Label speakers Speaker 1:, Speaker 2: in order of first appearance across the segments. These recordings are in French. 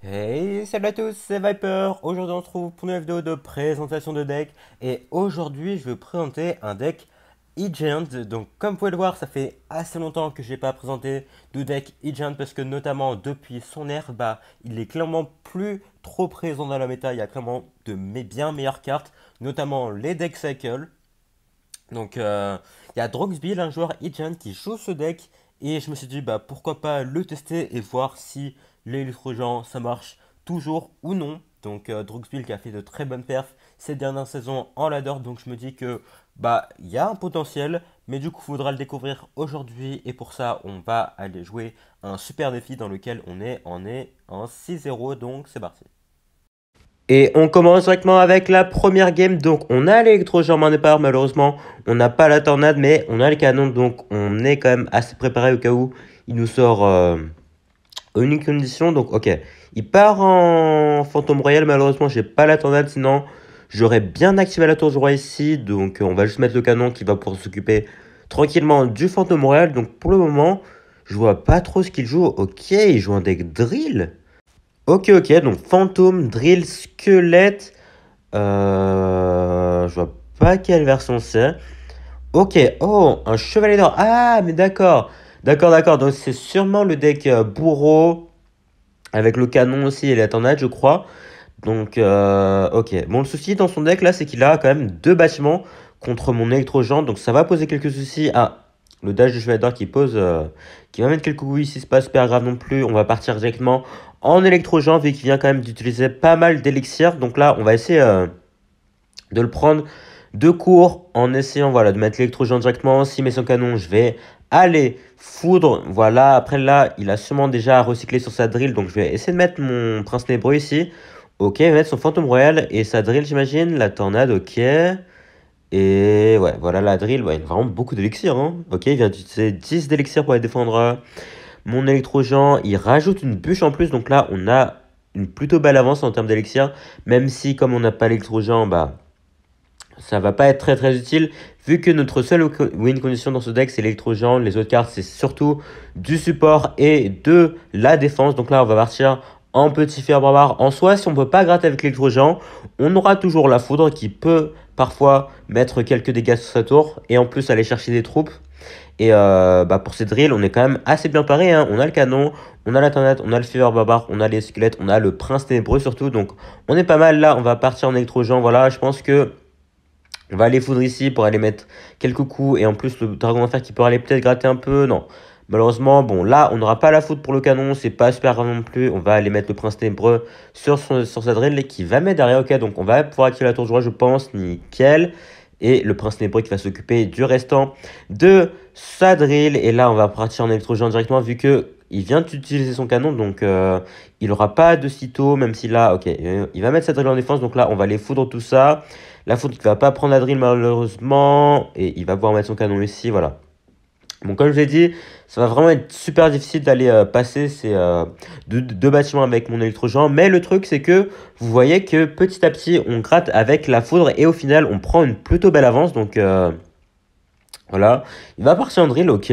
Speaker 1: Hey, salut à tous, c'est Viper. Aujourd'hui, on se retrouve pour une vidéo de présentation de deck. Et aujourd'hui, je vais vous présenter un deck E-Giant. Donc, comme vous pouvez le voir, ça fait assez longtemps que je n'ai pas présenté de deck E-Giant parce que, notamment depuis son ère, il est clairement plus trop présent dans la méta. Il y a clairement de mes bien meilleures cartes, notamment les deck cycle. Donc, il y a Droxbill, un joueur E-Giant qui joue ce deck. Et je me suis dit, pourquoi pas le tester et voir si l'électrogeant ça marche toujours ou non. Donc, Droxbill qui a fait de très bonnes perfs ces dernières saisons en ladder. Donc, je me dis que, il y a un potentiel. Mais du coup, il faudra le découvrir aujourd'hui. Et pour ça, on va aller jouer un super défi dans lequel on est en 6-0. Donc, c'est parti. Et on commence directement avec la première game. Donc, on a l'électrogène en départ. Malheureusement, on n'a pas la tornade, mais on a le canon. Donc, on est quand même assez préparé au cas où il nous sort une condition. Donc, ok. Il part en fantôme royal. Malheureusement, j'ai pas la tornade. Sinon, j'aurais bien activé la tour du roi ici. Donc, on va juste mettre le canon qui va pouvoir s'occuper tranquillement du fantôme royal. Donc, pour le moment, je vois pas trop ce qu'il joue. Ok, il joue un deck drill. Ok, ok, donc fantôme, drill, squelette. Je vois pas quelle version c'est. Ok, oh, un chevalier d'or. Ah, mais d'accord. D'accord, d'accord. Donc c'est sûrement le deck bourreau avec le canon aussi et la tornade, je crois. Donc, ok. Bon, le souci dans son deck là, c'est qu'il a quand même deux bâtiments contre mon électrogent. Donc ça va poser quelques soucis. Ah, le dash de chevalier d'or qui pose, qui va mettre quelques coups ici, c'est pas super grave non plus. On va partir directement en électrogent vu qu'il vient quand même d'utiliser pas mal d'élixir. Donc là, on va essayer de le prendre de court en essayant voilà, de mettre l'électrogène directement. S'il met son canon, je vais aller foudre. Voilà, après là, il a sûrement déjà recyclé sur sa drill. Donc je vais essayer de mettre mon prince nébreux ici. Ok, il va mettre son fantôme royal et sa drill, j'imagine. La tornade, ok. Et ouais, voilà la drill. Ouais, il a vraiment beaucoup d'élixir. Hein. Ok, il vient d'utiliser 10 d'élixir pour aller défendre mon électrogène. Il rajoute une bûche en plus. Donc là, on a une plutôt belle avance en termes d'élixir. Même si, comme on n'a pas l'électrogène, ça va pas être très très utile vu que notre seule win condition dans ce deck c'est l'électrogène. Les autres cartes c'est surtout du support et de la défense. Donc là on va partir en petit fer barbare. En soi si on peut pas gratter avec l'électrogène, on aura toujours la foudre qui peut parfois mettre quelques dégâts sur sa tour et en plus aller chercher des troupes. Et pour ces drills, on est quand même assez bien paré. Hein. On a le canon, on a la tornade, on a le fever barbare, on a les squelettes, on a le prince ténébreux surtout. Donc on est pas mal là. On va partir en électrogène. Voilà, je pense que on va aller foudre ici pour aller mettre quelques coups. Et en plus, le dragon d'enfer qui peut aller peut-être gratter un peu. Non. Malheureusement, bon, là, on n'aura pas la foudre pour le canon. C'est pas super grave non plus. On va aller mettre le prince ténébreux sur sa drill qui va mettre derrière. Ok, donc on va pouvoir activer la tour du roi, je pense. Nickel. Et le prince ténébreux qui va s'occuper du restant de sa drill. Et là, on va partir en électrogène directement vu que il vient d'utiliser son canon. Donc, il n'aura pas de sitôt. Même si là, ok, il va mettre sa drill en défense. Donc là, on va aller foudre tout ça. La foudre qui va pas prendre la drill malheureusement. Et il va pouvoir mettre son canon ici. Voilà. Bon, comme je vous ai dit, ça va vraiment être super difficile d'aller passer ces deux bâtiments avec mon électrogène. Mais le truc, c'est que vous voyez que petit à petit, on gratte avec la foudre. Et au final, on prend une plutôt belle avance. Donc voilà. Il va partir en drill, ok.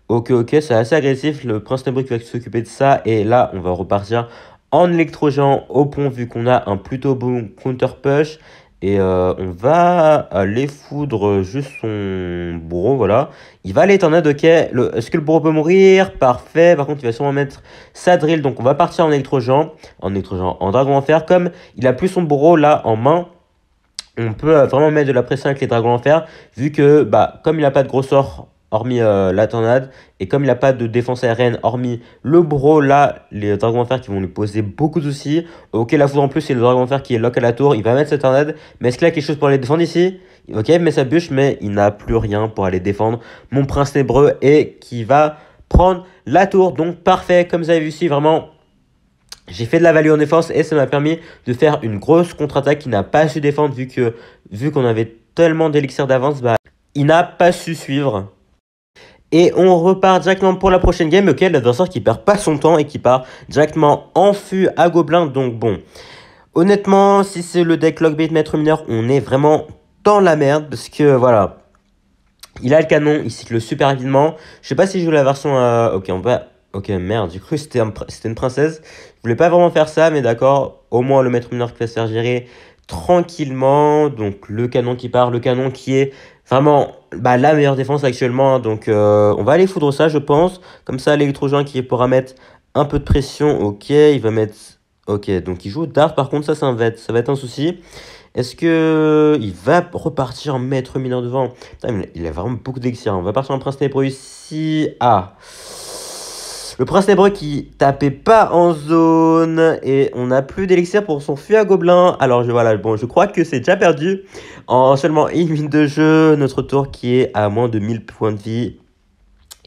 Speaker 1: Ok, ok, c'est assez agressif. Le prince ténébreux qui va s'occuper de ça. Et là, on va repartir en électrogène au pont vu qu'on a un plutôt bon counter push. Et on va aller foudre juste son bourreau, voilà. Il va aller tornade, ok. Est-ce que le bourreau peut mourir? Parfait. Par contre, il va sûrement mettre sa drill. Donc, on va partir en électrogène, en dragon enfer. Comme il a plus son bourreau là en main, on peut vraiment mettre de la pression avec les dragons en fer, vu que, comme il n'a pas de gros sort, hormis la tornade, et comme il n'a pas de défense aérienne, hormis le bro, là, les dragons en fer qui vont lui poser beaucoup de soucis. Ok, la foudre en plus, c'est le dragon en fer qui est lock à la tour, il va mettre sa tornade, mais est-ce qu'il a quelque chose pour aller défendre ici? Ok, il met sa bûche, mais il n'a plus rien pour aller défendre mon prince ténébreux, et qui va prendre la tour, donc parfait, comme vous avez vu ici, vraiment... J'ai fait de la value en défense et ça m'a permis de faire une grosse contre-attaque qui n'a pas su défendre vu qu'on avait tellement d'élixir d'avance, il n'a pas su suivre. Et on repart directement pour la prochaine game, auquel l'adversaire qui perd pas son temps et qui part directement en fût à gobelin. Donc bon, honnêtement, si c'est le deck Lockbait Maître Mineur, on est vraiment dans la merde parce que voilà, il a le canon, il cycle super rapidement. Je sais pas si je joue la version, ok, on va... Ok, merde, j'ai cru que c'était une princesse. Je voulais pas vraiment faire ça, mais d'accord. Au moins, le maître mineur qui va se faire gérer tranquillement. Donc, le canon qui part, le canon qui est vraiment bah, la meilleure défense actuellement. Donc, on va aller foudre ça, je pense. Comme ça, l'électrogène qui pourra mettre un peu de pression. Ok, il va mettre. Ok, donc il joue Dart. Par contre, ça va être un souci. Est-ce que il va repartir en maître mineur devant? Putain, mais il a vraiment beaucoup d'élixir. On va partir en prince ténébreux ici. Ah. Le prince ténébreux qui tapait pas en zone. Et on n'a plus d'élixir pour son fusil à gobelin. Alors voilà, bon, je crois que c'est déjà perdu. En seulement une minute de jeu, notre tour qui est à moins de 1000 points de vie.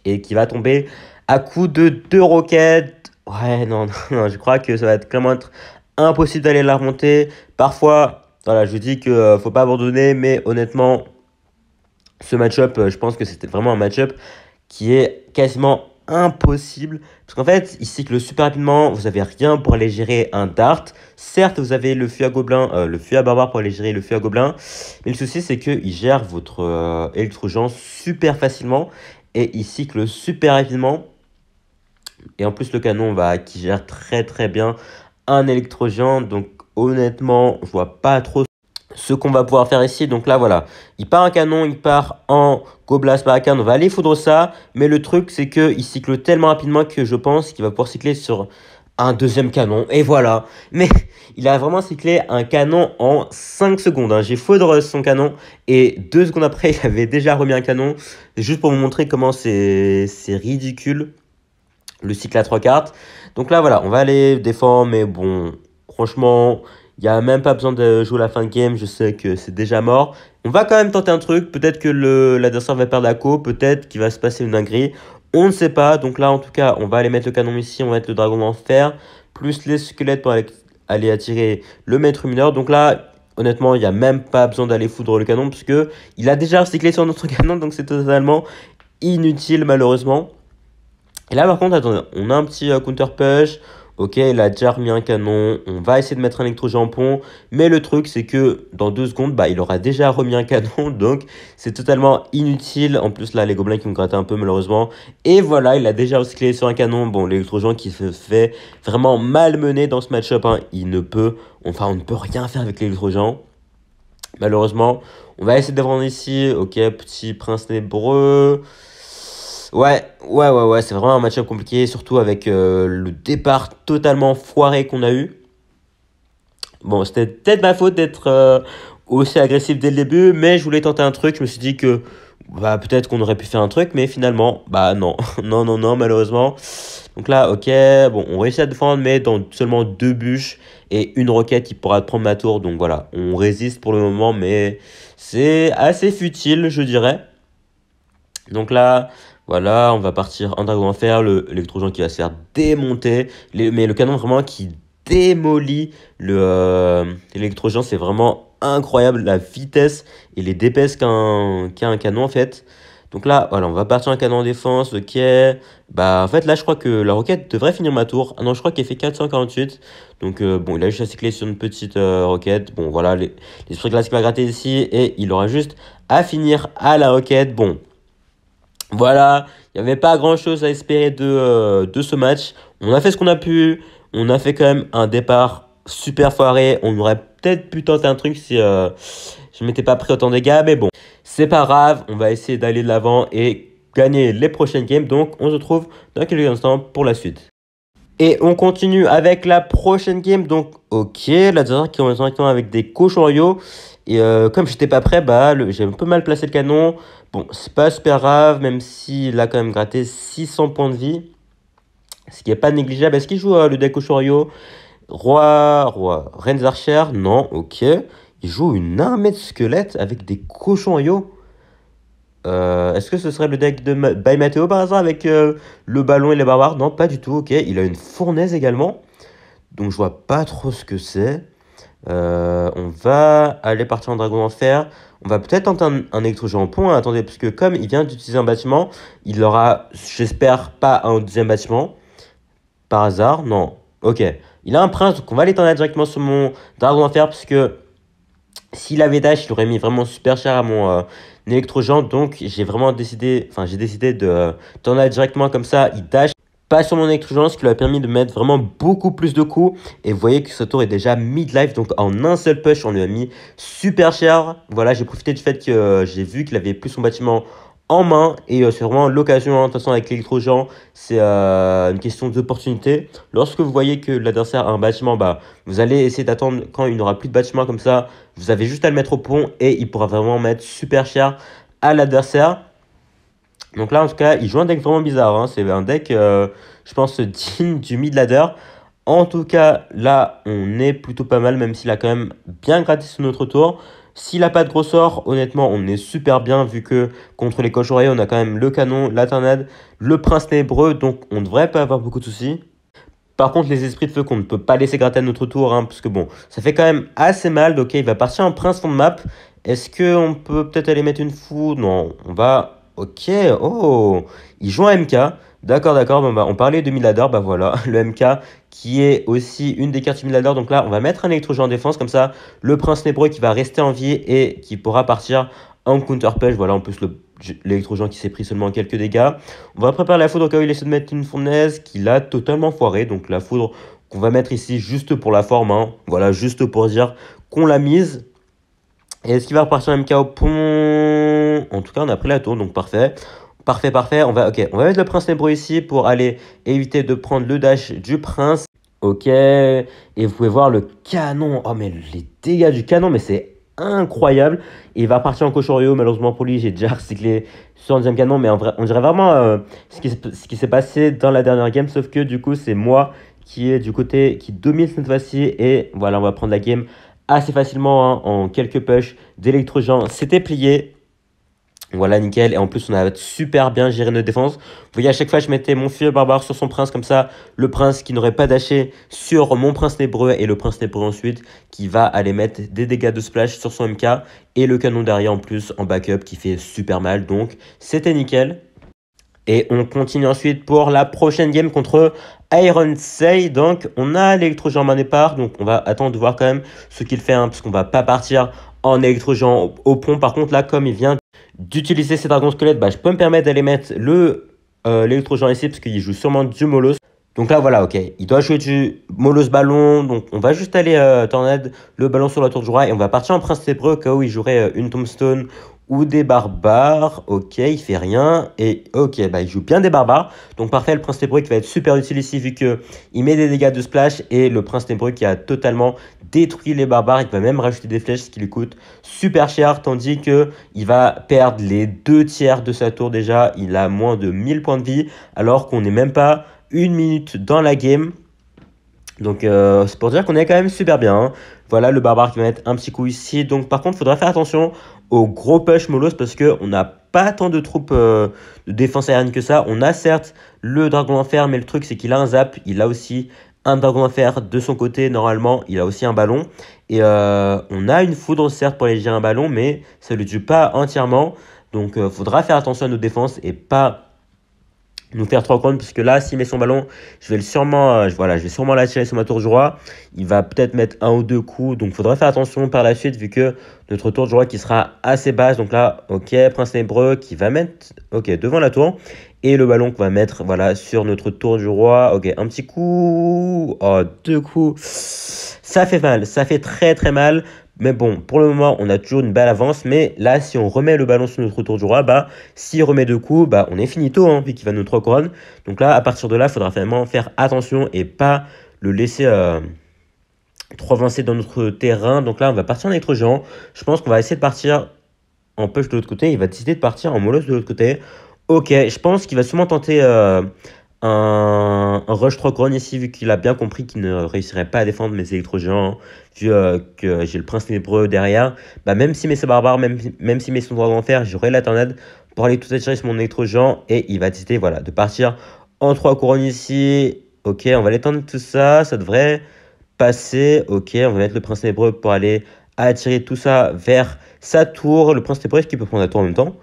Speaker 1: Et qui va tomber à coup de 2 roquettes. Ouais, non, non, non, je crois que ça va clairement être impossible d'aller la remonter. Parfois, voilà, je dis que faut pas abandonner, mais honnêtement, ce match-up, je pense que c'était vraiment un match-up qui est quasiment impossible. Parce qu'en fait, il cycle super rapidement, vous avez rien pour aller gérer un dart. Certes, vous avez le feu à gobelin, le feu à barbare pour aller gérer le feu à gobelin. Mais le souci, c'est qu'il gère votre électrogent super facilement. Et il cycle super rapidement. Et en plus, le canon qui gère très très bien un électrogent. Donc honnêtement, je vois pas trop ce qu'on va pouvoir faire ici. Donc là, voilà. Il part un canon, il part en Goblas Barakan. On va aller foudre ça. Mais le truc, c'est qu'il cycle tellement rapidement que je pense qu'il va pouvoir cycler sur un deuxième canon. Et voilà. Mais il a vraiment cyclé un canon en 5 secondes. Hein. J'ai foudre son canon. Et 2 secondes après, il avait déjà remis un canon. Juste pour vous montrer comment c'est ridicule. Le cycle à 3 cartes. Donc là, voilà. On va aller défendre. Mais bon, franchement... Il n'y a même pas besoin de jouer la fin de game, je sais que c'est déjà mort. On va quand même tenter un truc, peut-être que l'adversaire va perdre la co, peut-être qu'il va se passer une dinguerie. On ne sait pas, donc là en tout cas, on va aller mettre le canon ici, on va mettre le dragon d'enfer, plus les squelettes pour aller attirer le maître mineur. Donc là, honnêtement, il n'y a même pas besoin d'aller foudre le canon, puisque il a déjà recyclé sur notre canon, donc c'est totalement inutile malheureusement. Et là par contre, attendez, on a un petit counter push. Ok, il a déjà remis un canon. On va essayer de mettre un électro-jampon. Mais le truc, c'est que dans 2 secondes, bah, il aura déjà remis un canon. Donc, c'est totalement inutile. En plus, là, les gobelins qui ont gratté un peu, malheureusement. Et voilà, il a déjà recyclé sur un canon. Bon, l'électro-géant qui se fait vraiment malmener dans ce match-up. Hein. On ne peut rien faire avec l'électro-géant. Malheureusement, on va essayer de défendre ici. Ok, petit prince ténébreux. Ouais, c'est vraiment un match-up compliqué, surtout avec le départ totalement foiré qu'on a eu. Bon, c'était peut-être ma faute d'être aussi agressif dès le début, mais je voulais tenter un truc. Je me suis dit que bah, peut-être qu'on aurait pu faire un truc, mais finalement, bah non, non, malheureusement. Donc là, ok, bon, on réussit à défendre, mais dans seulement 2 bûches et une roquette qui pourra prendre ma tour. Donc voilà, on résiste pour le moment, mais c'est assez futile, je dirais. Donc là, voilà, on va partir en dragon d'enfer, l'électrogène qui va se faire démonter, mais le canon vraiment qui démolit l'électrogène, c'est vraiment incroyable la vitesse et les DPS qu'a un canon en fait. Donc là, voilà, on va partir en canon en défense, ok. Bah en fait là je crois que la roquette devrait finir ma tour. Ah non, je crois qu'elle fait 448. Donc bon, il a juste à cycler sur une petite roquette. Bon voilà, les esprits glaces qui va gratter ici et il aura juste à finir à la roquette. Bon. Voilà, il n'y avait pas grand-chose à espérer de ce match. On a fait ce qu'on a pu. On a fait quand même un départ super foiré. On aurait peut-être pu tenter un truc si je ne m'étais pas pris autant de dégâts. Mais bon, c'est pas grave. On va essayer d'aller de l'avant et gagner les prochaines games. Donc, on se retrouve dans quelques instants pour la suite. Et on continue avec la prochaine game. Donc, ok, l'adversaire qui est directement avec des cochons Rio. Et comme j'étais pas prêt, bah, j'ai un peu mal placé le canon. Bon, c'est pas super grave, même s'il a quand même gratté 600 points de vie. Ce qui est pas négligeable. Est-ce qu'il joue le deck cochon Rio? Roi, Reine Archer? Non, ok. Il joue une armée de squelettes avec des cochons Rio. Est-ce que ce serait le deck de by Matteo par hasard avec le ballon et les barbares? Non, pas du tout, ok. Il a une fournaise également. Donc je vois pas trop ce que c'est. On va aller partir en dragon d'enfer. On va peut-être tenter un électro-jampon. Attendez, parce que comme il vient d'utiliser un bâtiment, il aura, j'espère, pas un deuxième bâtiment. Par hasard, non. Ok. Il a un prince, donc on va aller tenter directement sur mon dragon d'enfer, parce que s'il avait dash, il aurait mis vraiment super cher à mon électro-géant. Donc j'ai décidé de tenter directement comme ça. Il dash. pas sur mon électrogène, ce qui lui a permis de mettre vraiment beaucoup plus de coups. Et vous voyez que ce tour est déjà mid-life, donc en un seul push, on lui a mis super cher. Voilà, j'ai profité du fait que j'ai vu qu'il avait plus son bâtiment en main. Et c'est vraiment l'occasion, hein. De toute façon, avec l'électrogène, c'est une question d'opportunité. Lorsque vous voyez que l'adversaire a un bâtiment, bah, vous allez essayer d'attendre quand il n'aura plus de bâtiment comme ça. Vous avez juste à le mettre au pont et il pourra vraiment mettre super cher à l'adversaire. Donc là, en tout cas, il joue un deck vraiment bizarre, hein. C'est un deck, je pense, digne du mid-ladder. En tout cas, là, on est plutôt pas mal, même s'il a quand même bien gratté sur notre tour. S'il n'a pas de gros sort, honnêtement, on est super bien, vu que contre les cochons-rayés, on a quand même le canon, la tornade, le prince ténébreux, donc on ne devrait pas avoir beaucoup de soucis. Par contre, les esprits de feu qu'on ne peut pas laisser gratter à notre tour, hein, parce que bon, ça fait quand même assez mal. Donc, il va partir en prince fond de map. Est-ce qu'on peut peut-être aller mettre une foudre? Non, on va... Ok, oh, il joue un MK. D'accord, d'accord, bon, bah, on parlait de Midladder, bah voilà, le MK qui est aussi une des cartes du Midladder. Donc là, on va mettre un électrogène en défense, comme ça, le prince nébreux qui va rester en vie et qui pourra partir en counter push. Voilà, en plus, l'électrogène qui s'est pris seulement quelques dégâts. On va préparer la foudre au cas où il essaie de mettre une fournaise qu'il a totalement foiré. Donc la foudre qu'on va mettre ici juste pour la forme, hein. Voilà, juste pour dire qu'on l'a mise. Et est-ce qu'il va repartir MK au pont? En tout cas, on a pris la tour, donc parfait. Parfait, parfait. On va mettre le prince nébreux ici pour aller éviter de prendre le dash du prince. Ok. Et vous pouvez voir le canon. Oh, mais les dégâts du canon, mais c'est incroyable. Il va partir en cochorio. Malheureusement pour lui, j'ai déjà recyclé sur un deuxième canon. Mais en vrai, on dirait vraiment ce qui s'est passé dans la dernière game. Sauf que du coup, c'est moi qui est du côté qui domine cette fois-ci. Et voilà, on va prendre la game assez facilement, hein, en quelques pushs d'électrogène. C'était plié. Voilà, nickel. Et en plus, on a super bien géré notre défense. Vous voyez, à chaque fois, je mettais mon fil barbare sur son prince. Comme ça, le prince qui n'aurait pas dashé sur mon prince nébreux. Et le prince nébreux ensuite qui va aller mettre des dégâts de splash sur son MK. Et le canon derrière en plus en backup qui fait super mal. Donc, c'était nickel. Et on continue ensuite pour la prochaine game contre Iron Say. Donc, on a l'électrogène en main départ. Donc, on va attendre de voir quand même ce qu'il fait, hein, parce qu'on va pas partir en électrogène au pont. Par contre, là, comme il vient d'utiliser ses dragons squelettes, bah, je peux me permettre d'aller mettre l'électrogène ici, parce qu'il joue sûrement du Molos. Donc là, voilà, ok. Il doit jouer du Molos ballon. Donc, on va juste aller tornade le ballon sur la tour du roi. Et on va partir en prince ténébreux, au cas où il jouerait une tombstone ou des barbares. Ok, il fait rien. Et ok, bah, il joue bien des barbares. Donc parfait, le prince ténébreux qui va être super utile ici, vu qu'il met des dégâts de splash. Et le prince ténébreux qui a totalement détruit les barbares. Il va même rajouter des flèches, ce qui lui coûte super cher. Tandis qu'il va perdre les 2/3 de sa tour déjà. Il a moins de 1000 points de vie, alors qu'on n'est même pas une minute dans la game. Donc c'est pour dire qu'on est quand même super bien, hein. Voilà le barbare qui va mettre un petit coup ici. Donc par contre, il faudra faire attention au gros push Molos, parce qu'on n'a pas tant de troupes de défense aérienne que ça. On a certes le dragon d'enfer, mais le truc c'est qu'il a un zap. Il a aussi un dragon d'enfer de son côté. Normalement, il a aussi un ballon. Et on a une foudre certes pour aller gérer un ballon, mais ça ne le tue pas entièrement. Donc faudra faire attention à nos défenses et pas nous faire 3 couronnes, puisque là, s'il met son ballon, je vais sûrement l'attirer sur ma tour du roi. Il va peut-être mettre un ou deux coups, donc il faudra faire attention par la suite, vu que notre tour du roi qui sera assez basse. Donc là, ok, prince ténébreux qui va mettre, ok, devant la tour, et le ballon qu'on va mettre, voilà, sur notre tour du roi. Ok, un petit coup, oh, deux coups, ça fait mal, ça fait très très mal. Mais bon, pour le moment, on a toujours une belle avance. Mais là, si on remet le ballon sur notre tour du roi, bah, s'il remet deux coups, bah, on est finito, hein, vu qu'il va nous 3 couronnes. Donc là, à partir de là, il faudra vraiment faire attention et pas le laisser trop avancer dans notre terrain. Donc là, on va partir en électrogène. Je pense qu'on va essayer de partir en push de l'autre côté. Il va décider de partir en molos de l'autre côté. Ok, je pense qu'il va sûrement tenter un rush 3 couronnes ici, vu qu'il a bien compris qu'il ne réussirait pas à défendre mes électrogènes, vu que j'ai le prince ténébreux derrière. Bah, même s'il met ses barbares, même s'il met son dragon en fer, j'aurai la tornade pour aller tout attirer sur mon électrogène. Et il va décider, voilà, de partir en 3 couronnes ici. Ok, on va l'étendre tout ça, ça devrait passer. Ok, on va mettre le prince ténébreux pour aller attirer tout ça vers sa tour. Le prince ténébreux, est-ce qu'il peut prendre la tour en même temps?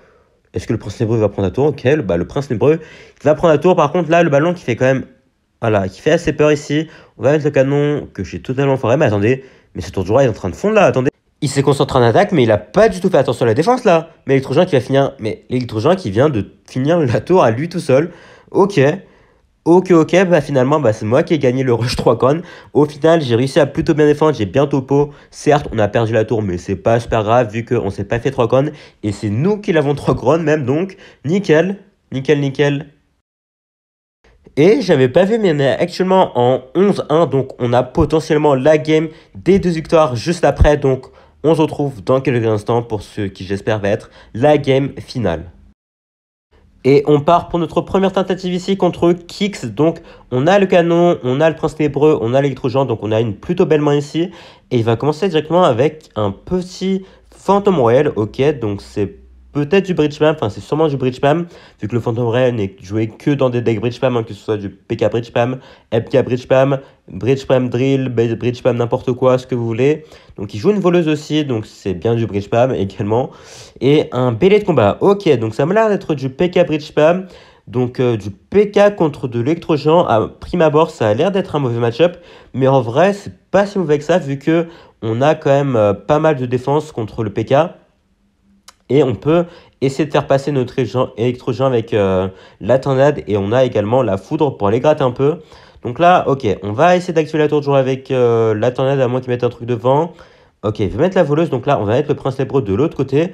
Speaker 1: Est-ce que le prince nébreux va prendre la tour? Ok, bah, le prince nébreux va prendre la tour. Par contre, là, le ballon qui fait quand même... Voilà, qui fait assez peur ici. On va mettre le canon que j'ai totalement foiré. Mais attendez, mais ce tour du roi est en train de fondre là, attendez. Il s'est concentré en attaque, mais il a pas du tout fait attention à la défense là. Mais l'électrogène qui va finir... Mais l'électrogène qui vient de finir la tour à lui tout seul. Ok. Ok, ok, bah finalement, bah, c'est moi qui ai gagné le rush 3 cornes. Au final, j'ai réussi à plutôt bien défendre, j'ai bien topo. Certes, on a perdu la tour, mais c'est pas super grave vu qu'on s'est pas fait 3 cornes. Et c'est nous qui l'avons 3 couronnes même, donc nickel, nickel, nickel. Et j'avais pas vu, mais on est actuellement en 11-1, donc on a potentiellement la game des deux victoires juste après. Donc on se retrouve dans quelques instants pour ce qui j'espère va être la game finale. Et on part pour notre première tentative ici contre Kix. Donc, on a le canon, on a le prince ténébreux, on a l'électrogent. Donc, on a une plutôt belle main ici. Et il va commencer directement avec un petit Phantom Royal. Ok, donc c'est peut-être du Bridge Spam. Enfin, c'est sûrement du Bridge Spam. Vu que le Phantom Royal n'est joué que dans des decks Bridge Spam, hein, que ce soit du PK Bridge Spam, FK Bridge Spam, Bridge Spam Drill, Bridge Spam n'importe quoi, ce que vous voulez. Donc, il joue une voleuse aussi. Donc, c'est bien du Bridge Spam également. Et un Bélé de combat. Ok, donc ça m'a l'air d'être du PK Bridge Spam. Donc du PK contre de l'électrogent. À prime abord, ça a l'air d'être un mauvais match-up. Mais en vrai, c'est pas si mauvais que ça, vu que on a quand même pas mal de défense contre le PK. Et on peut essayer de faire passer notre électrogent avec la tornade. Et on a également la foudre pour aller gratter un peu. Donc là, ok, on va essayer d'activer la tour de jour avec la tornade, à moins qu'ils mettent un truc devant. Ok, il va mettre la voleuse. Donc là, on va mettre le prince lépreux de l'autre côté.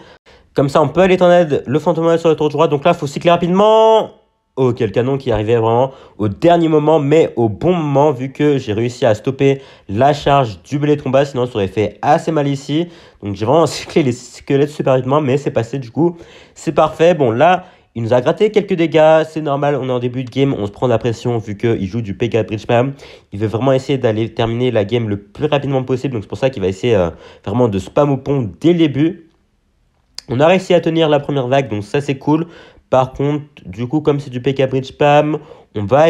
Speaker 1: Comme ça, on peut aller en aide le fantôme sur le tour droit. Donc là, il faut cycler rapidement. Ok, le canon qui arrivait vraiment au dernier moment, mais au bon moment, vu que j'ai réussi à stopper la charge du bêlet de combat. Sinon, ça aurait fait assez mal ici. Donc, j'ai vraiment cyclé les squelettes super rapidement, mais c'est passé du coup. C'est parfait. Bon, là, il nous a gratté quelques dégâts. C'est normal, on est en début de game. On se prend de la pression vu qu'il joue du PK Bridge Spam. Il veut vraiment essayer d'aller terminer la game le plus rapidement possible. Donc, c'est pour ça qu'il va essayer vraiment de spam au pont dès le début. On a réussi à tenir la première vague, donc ça c'est cool. Par contre, du coup, comme c'est du PK Bridge Spam, on va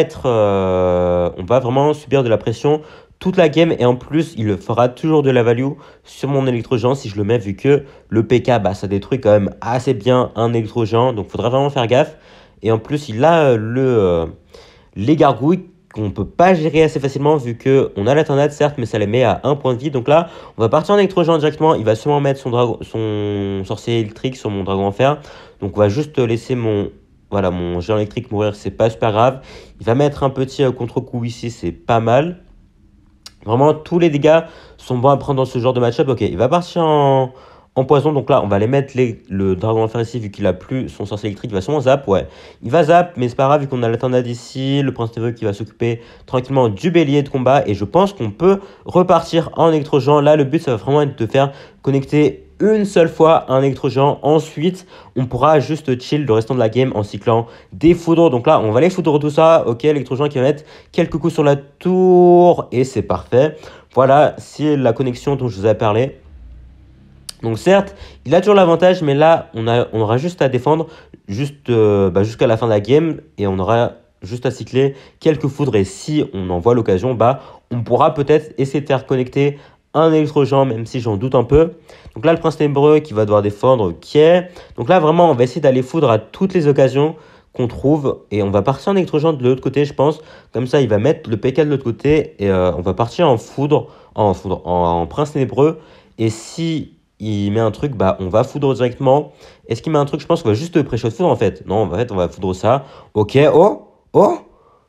Speaker 1: vraiment subir de la pression toute la game. Et en plus, il fera toujours de la value sur mon électrogent si je le mets, vu que le PK, bah, ça détruit quand même assez bien un électrogent. Donc, il faudra vraiment faire gaffe. Et en plus, il a les gargouilles qu'on ne peut pas gérer assez facilement vu qu'on a la tornade certes, mais ça les met à 1 point de vie. Donc là, on va partir en électrogent directement. Il va sûrement mettre son sorcier électrique sur mon dragon en fer. Donc on va juste laisser mon géant électrique mourir, c'est pas super grave. Il va mettre un petit contre-coup ici, c'est pas mal. Vraiment, tous les dégâts sont bons à prendre dans ce genre de match-up. Ok, il va partir en poison. Donc là, on va aller mettre le dragon en fer ici, vu qu'il a plus son sorcier électrique. Il va sûrement zap, ouais. Il va zap, mais c'est pas grave, vu qu'on a la tornade ici. Le prince Tévreux qui va s'occuper tranquillement du bélier de combat. Et je pense qu'on peut repartir en électrogent. Là, le but, ça va vraiment être de faire connecter une seule fois un électrogent. Ensuite, on pourra juste chill le restant de la game en cyclant des foudres. Donc là, on va les foudre tout ça. Ok, électrogent qui va mettre quelques coups sur la tour. Et c'est parfait. Voilà, c'est la connexion dont je vous ai parlé. Donc certes, il a toujours l'avantage, mais là, on aura juste à défendre jusqu'à la fin de la game. Et on aura juste à cycler quelques foudres. Et si on en voit l'occasion, on pourra peut-être essayer de faire connecter un électrogent, même si j'en doute un peu. Donc là, le prince ténébreux qui va devoir défendre, ok. Donc là, vraiment, on va essayer d'aller foudre à toutes les occasions qu'on trouve. Et on va partir en électrogent de l'autre côté, je pense. Comme ça, il va mettre le PK de l'autre côté. Et on va partir en prince ténébreux. Et si il met un truc, on va foudre directement. Est-ce qu'il met un truc? Je pense qu'on va juste pré-shot foudre, en fait. Non, en fait, on va foudre ça. Ok, oh,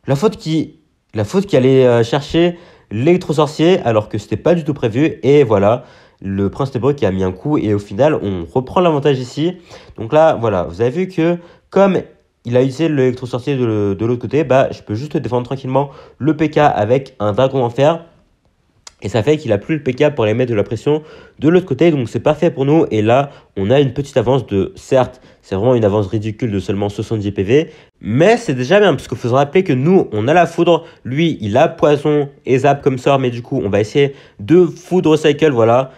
Speaker 1: la faute qui allait chercher l'électro-sorcier alors que c'était pas du tout prévu. Et voilà, le prince ténébreux qui a mis un coup. Et au final, on reprend l'avantage ici. Donc là, voilà, vous avez vu que comme il a utilisé l'électro-sorcier de l'autre côté, je peux juste défendre tranquillement le PK avec un dragon en fer. Et ça fait qu'il a plus le PK pour aller mettre de la pression de l'autre côté. Donc c'est parfait pour nous. Et là, on a une petite avance certes, c'est vraiment une avance ridicule de seulement 70 PV. Mais c'est déjà bien, parce qu'il faut se rappeler que nous, on a la foudre. Lui, il a poison et zap comme sort. Mais du coup, on va essayer de foudre cycle, voilà.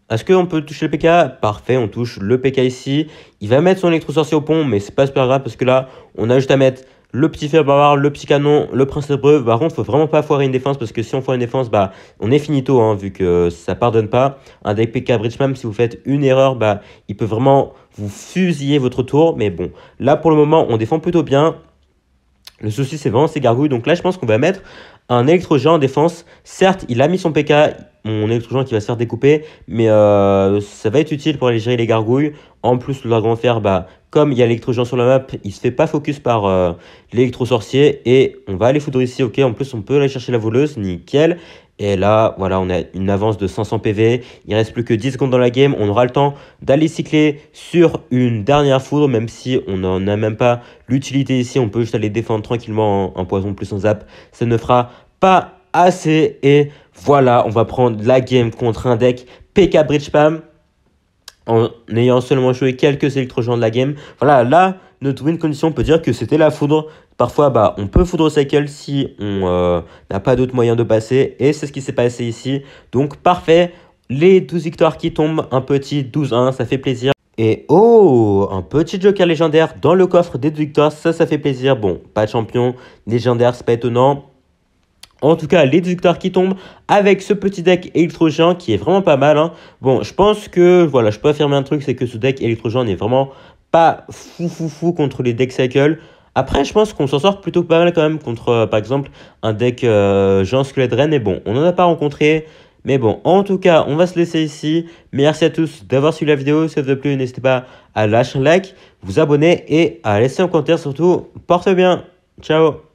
Speaker 1: Est-ce qu'on peut toucher le PK? Parfait, on touche le PK ici. Il va mettre son électro-sorcier au pont, mais c'est pas super grave parce que là, on a juste à mettre le petit fer barbare, le petit canon, le prince ténébreux. Par contre, faut vraiment pas foirer une défense parce que si on foire une défense, on est finito, hein, vu que ça pardonne pas. Un deck PK Bridge Spam, si vous faites une erreur, il peut vraiment vous fusiller votre tour. Mais bon, là pour le moment, on défend plutôt bien. Le souci, c'est vraiment ces gargouilles. Donc là, je pense qu'on va mettre un électrogène en défense. Certes, il a mis son PK, mon électrogène qui va se faire découper, mais ça va être utile pour aller gérer les gargouilles. En plus, le dragon de fer, bah, comme il y a l'électro-géant sur la map, il se fait pas focus par l'électro-sorcier. Et on va aller foudre ici, ok. En plus, on peut aller chercher la voleuse, nickel. Et là, voilà, on a une avance de 500 PV. Il reste plus que 10 secondes dans la game. On aura le temps d'aller cycler sur une dernière foudre, même si on n'en a même pas l'utilité ici. On peut juste aller défendre tranquillement un poison plus en zap. Ça ne fera pas assez. Et voilà, on va prendre la game contre un deck PK Bridge Spam en ayant seulement joué quelques électro-géants de la game. Voilà, là, notre win condition, on peut dire que c'était la foudre. Parfois, bah, on peut foudre cycle si on n'a pas d'autre moyen de passer. Et c'est ce qui s'est passé ici. Donc, parfait. Les 12 victoires qui tombent, un petit 12-1, ça fait plaisir. Et oh, un petit joker légendaire dans le coffre des 12 victoires, ça fait plaisir. Bon, pas de champion légendaire, c'est pas étonnant. En tout cas, les 12 victoires qui tombent avec ce petit deck électro-géant qui est vraiment pas mal. Hein. Bon, je pense que, voilà, je peux affirmer un truc, c'est que ce deck électro-géant n'est vraiment pas fou contre les decks cycle. Après, je pense qu'on s'en sort plutôt pas mal quand même contre, par exemple, un deck Géant Squelette Reine. Mais bon, on n'en a pas rencontré. Mais bon, en tout cas, on va se laisser ici. Merci à tous d'avoir suivi la vidéo. Si ça vous a plu, n'hésitez pas à lâcher un like, vous abonner et à laisser un commentaire surtout. Porte bien. Ciao.